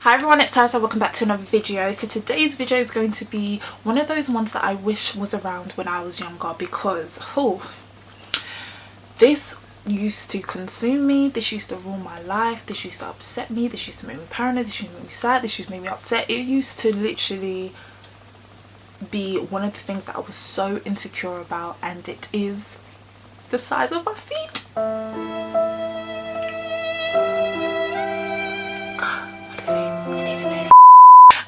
Hi everyone, it's Tara, so welcome back to another video. So today's video is going to be one of those ones that I wish was around when I was younger, because this used to consume me, this used to rule my life, this used to upset me, this used to make me paranoid, this used to make me sad, this used to make me upset. It used to literally be one of the things that I was so insecure about, and it is the size of my feet.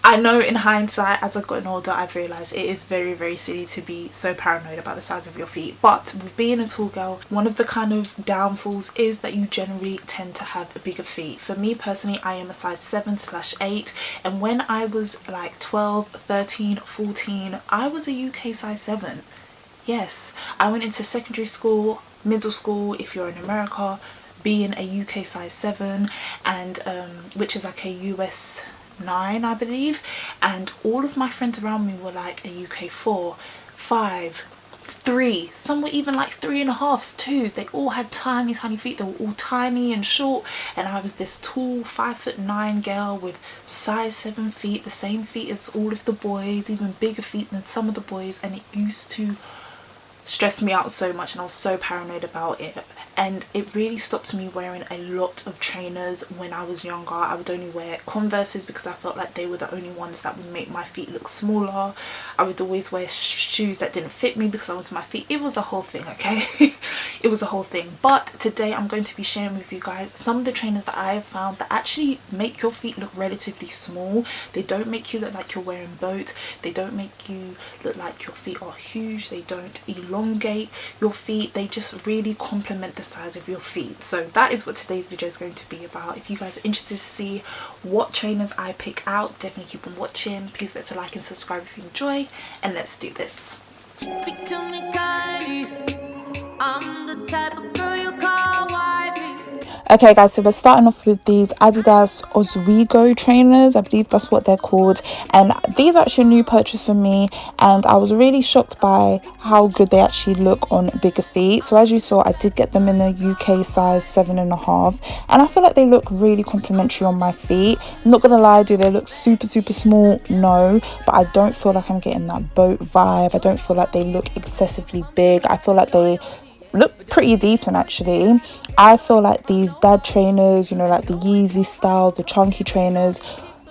I know in hindsight, as I've gotten older, I've realised it is very silly to be so paranoid about the size of your feet. But with being a tall girl, one of the kind of downfalls is that you generally tend to have bigger feet. For me personally, I am a size 7/8, and when I was like 12, 13, 14, I was a UK size 7. Yes, I went into secondary school, middle school if you're in America, being a UK size 7, and which is like a US 9 I believe, and all of my friends around me were like a UK 4, 5, 3, some were even like 3.5s, 2s. They all had tiny feet. They were all tiny and short, and I was this tall 5'9" girl with size 7 feet, the same feet as all of the boys, even bigger feet than some of the boys, and it used to stress me out so much, and I was so paranoid about it. And it really stopped me wearing a lot of trainers when I was younger. I would only wear Converses because I felt like they were the only ones that would make my feet look smaller. I would always wear shoes that didn't fit me because I wanted my feet. It was a whole thing, okay? It was a whole thing. But today I'm going to be sharing with you guys some of the trainers that I have found that actually make your feet look relatively small. They don't make you look like you're wearing boat. They don't make you look like your feet are huge. They don't elongate your feet. They just really complement the size of your feet. So that is what today's video is going to be about. If you guys are interested to see what trainers I pick out, definitely keep on watching. Please forget to like and subscribe if you enjoy, and let's do this. Speak to me kindly. I'm the type of girl you call wifey. Okay guys, so we're starting off with these Adidas Ozweego trainers. I believe that's what they're called, and these are actually a new purchase for me, and I was really shocked by how good they actually look on bigger feet. So as you saw, I did get them in a UK size 7.5, and I feel like they look really complimentary on my feet. I'm not gonna lie, do they look super small? No, but I don't feel like I'm getting that boat vibe. I don't feel like they look excessively big. I feel like they look pretty decent actually. I feel like these dad trainers, you know, like the Yeezy style, the chunky trainers,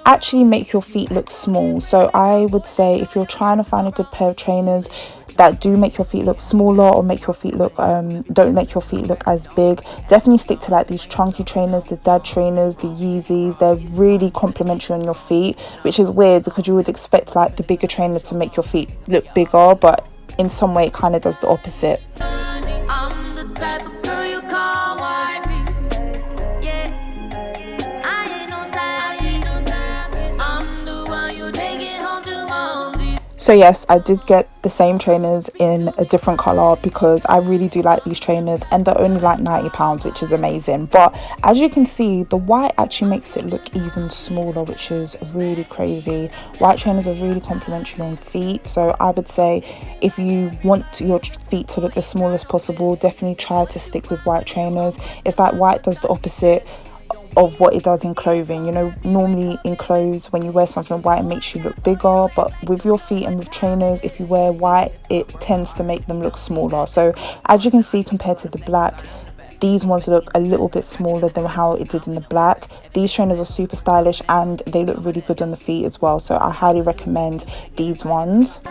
actually make your feet look small. So I would say if you're trying to find a good pair of trainers that do make your feet look smaller, or make your feet look don't make your feet look as big, definitely stick to like these chunky trainers, the dad trainers, the Yeezys. They're really complimentary on your feet, which is weird because you would expect like the bigger trainer to make your feet look bigger, but in some way it kind of does the opposite. So yes, I did get the same trainers in a different colour because I really do like these trainers, and they're only like £90, which is amazing. But as you can see, the white actually makes it look even smaller, which is really crazy. White trainers are really complimentary on feet, so I would say if you want your feet to look as small as possible, definitely try to stick with white trainers. It's like white does the opposite of what it does in clothing. You know, normally in clothes, when you wear something white, it makes you look bigger, but with your feet and with trainers, if you wear white, it tends to make them look smaller. So as you can see, compared to the black, these ones look a little bit smaller than how it did in the black. These trainers are super stylish and they look really good on the feet as well, so I highly recommend these ones.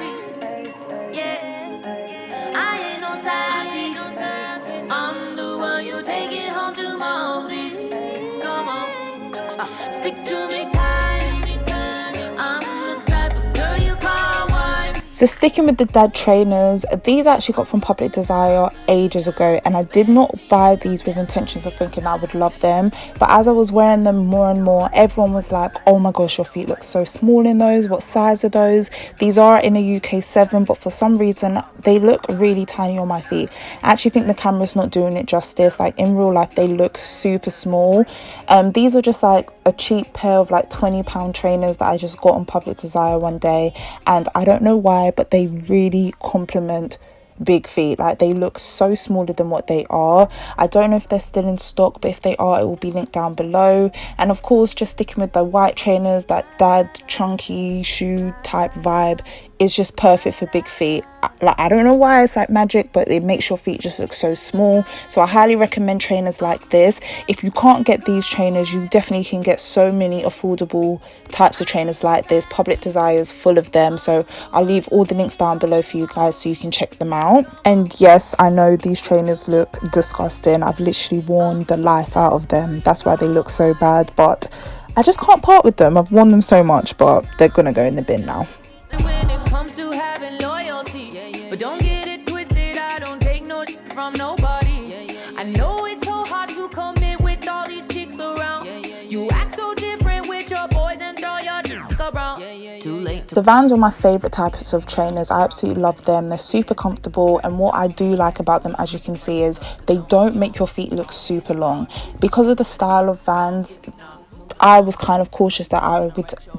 Speak to me kindly. I'm the type of girl you call wife. So sticking with the dad trainers, these I actually got from Public Desire ages ago, and I did not buy these with intentions of thinking I would love them, but as I was wearing them more and more, everyone was like, oh my gosh, your feet look so small in those. What size are those? These are in a UK 7, but for some reason they look really tiny on my feet. I actually think the camera's not doing it justice. Like in real life they look super small. These are just like a cheap pair of like £20 trainers that I just got on Public Desire one day, and I don't know why, but they really complement big feet. Like, they look so smaller than what they are. I don't know if they're still in stock, but if they are, it will be linked down below. And of course, just sticking with the white trainers, that dad chunky shoe type vibe is just perfect for big feet. Like, I don't know why it's like magic, but it makes your feet just look so small. So I highly recommend trainers like this. If you can't get these trainers, you definitely can get so many affordable types of trainers like this. Public Desire is full of them, so I'll leave all the links down below for you guys so you can check them out. And yes, I know these trainers look disgusting. I've literally worn the life out of them. That's why they look so bad, but I just can't part with them. I've worn them so much, but they're gonna go in the bin now. But don't get it twisted, I don't take no from nobody. I know it's so hard to commit with all these chicks around. You act so different with your boys and throw your around. Too late. The Vans are my favorite types of trainers. I absolutely love them. They're super comfortable, and what I do like about them, as you can see, is they don't make your feet look super long. Because of the style of Vans, I was kind of cautious that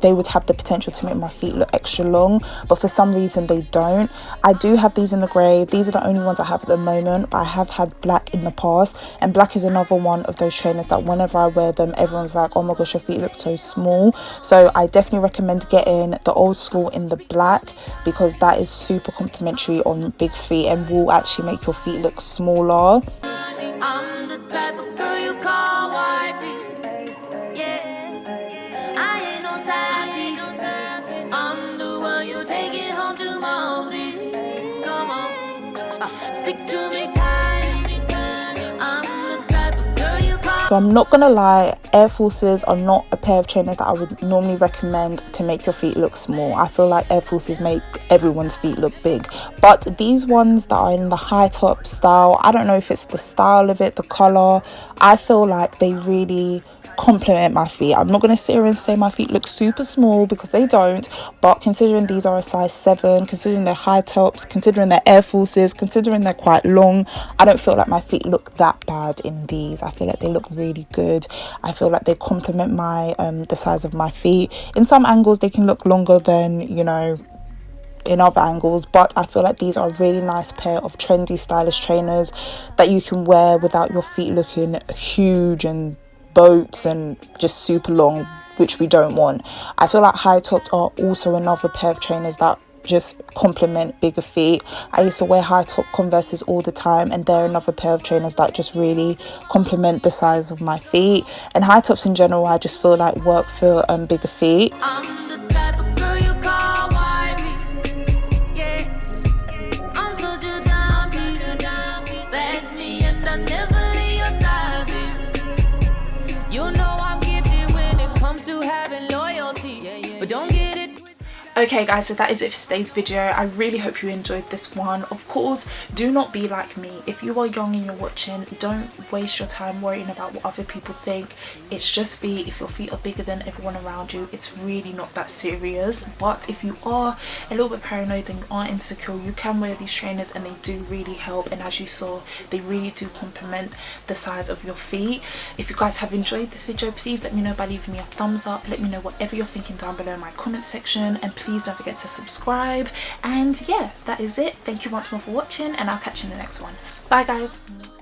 they would have the potential to make my feet look extra long, but for some reason they don't. I do have these in the grey. These are the only ones I have at the moment, but I have had black in the past, and black is another one of those trainers that whenever I wear them, everyone's like, oh my gosh, your feet look so small. So I definitely recommend getting the Old Skool in the black, because that is super complimentary on big feet and will actually make your feet look smaller. I'm the type of girl you call wifey. I ain't no side piece. I'm the one you take it home to mom, please. Come on, speak to me kindly. I'm the type of girl you call. So I'm not gonna lie, Air Forces are not a pair of trainers that I would normally recommend to make your feet look small. I feel like Air Forces make everyone's feet look big, but these ones that are in the high top style, I don't know if it's the style of it, the color, I feel like they really complement my feet. I'm not going to sit here and say my feet look super small, because they don't, but considering these are a size 7, considering they're high tops, considering they're Air Forces, considering they're quite long, I don't feel like my feet look that bad in these. I feel like they look really good. I feel like they complement my the size of my feet. In some angles they can look longer than, you know, in other angles, but I feel like these are a really nice pair of trendy stylish trainers that you can wear without your feet looking huge and boats and just super long, which we don't want. I feel like high tops are also another pair of trainers that just complement bigger feet. I used to wear high top Converses all the time, and they're another pair of trainers that just really complement the size of my feet. And high tops in general, I just feel like work for bigger feet. I'm the type of girl you call wifey. I'm such a down piece. Back me and I never leave your side, baby. You know I'm gifted when it comes to having loyalty. But don't get it. Okay guys, so that is it for today's video. I really hope you enjoyed this one. Of course, do not be like me. If you are young and you're watching, don't waste your time worrying about what other people think. It's just feet. If your feet are bigger than everyone around you, it's really not that serious. But if you are a little bit paranoid and you are insecure, you can wear these trainers and they do really help. And as you saw, they really do complement the size of your feet. If you guys have enjoyed this video, please let me know by leaving me a thumbs up. Let me know whatever you're thinking down below in my comment section, and please don't forget to subscribe. And yeah, that is it. Thank you once more for watching, and I'll catch you in the next one. Bye guys.